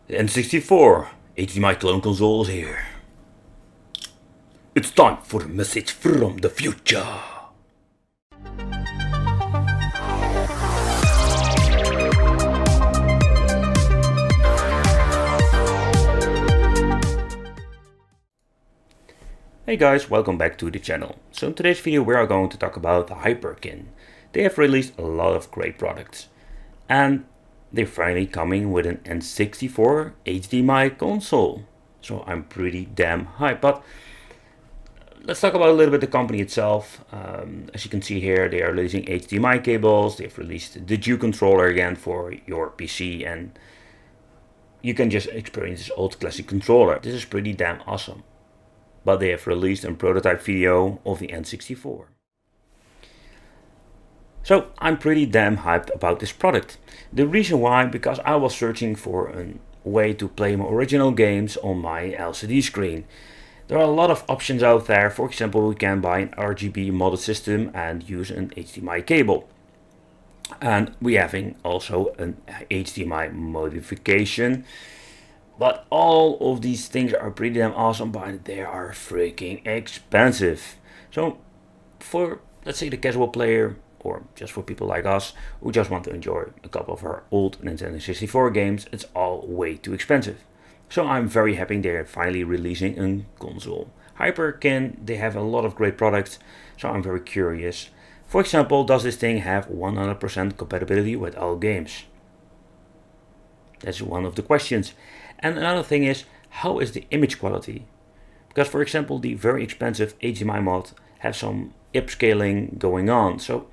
The N64 HDMI clone console is here. It's time for a message from the future. Hey guys, welcome back to the channel. So in today's video we are going to talk about the Hyperkin. They have released a lot of great products. And they're finally coming with an N64 HDMI console. So I'm pretty damn hyped. But let's talk about a little bit the company itself. As you can see here, they are releasing HDMI cables. They've released the G controller again for your PC. And you can just experience this old classic controller. This is pretty damn awesome. But they have released a prototype video of the N64. So I'm pretty damn hyped about this product. The reason why, because I was searching for a way to play my original games on my LCD screen. There are a lot of options out there. For example, we can buy an RGB modded system and use an HDMI cable. And we having also an HDMI modification. But all of these things are pretty damn awesome, but they are freaking expensive. So for, let's say, the casual player, or just for people like us who just want to enjoy a couple of our old Nintendo 64 games, it's all way too expensive. So I'm very happy they're finally releasing a console. Hyperkin, they have a lot of great products, so I'm very curious. For example, does this thing have 100% compatibility with all games? That's one of the questions. And another thing is, how is the image quality? Because for example, the very expensive HDMI mod have some upscaling going on. So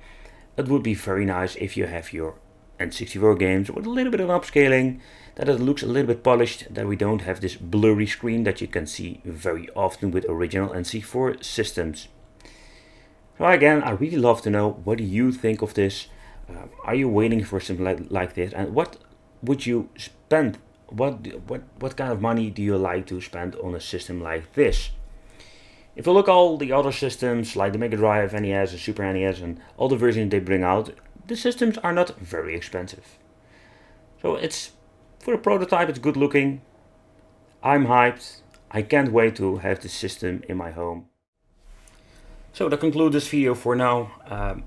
it would be very nice if you have your N64 games with a little bit of upscaling, that it looks a little bit polished, that we don't have this blurry screen that you can see very often with original N64 systems. So again, I really love to know, what do you think of this? Are you waiting for something like this? And what would you spend? What kind of money do you like to spend on a system like this? If you look at all the other systems like the Mega Drive, NES and Super NES and all the versions they bring out, the systems are not very expensive. So it's, for a prototype, it's good looking. I'm hyped. I can't wait to have this system in my home. So that concludes this video for now.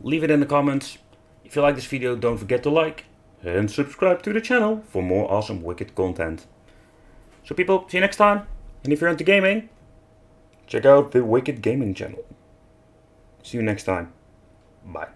Leave it in the comments. If you like this video, don't forget to like and subscribe to the channel for more awesome wicked content. So people, see you next time. And if you're into gaming, check out the Wicked Gaming channel. See you next time. Bye.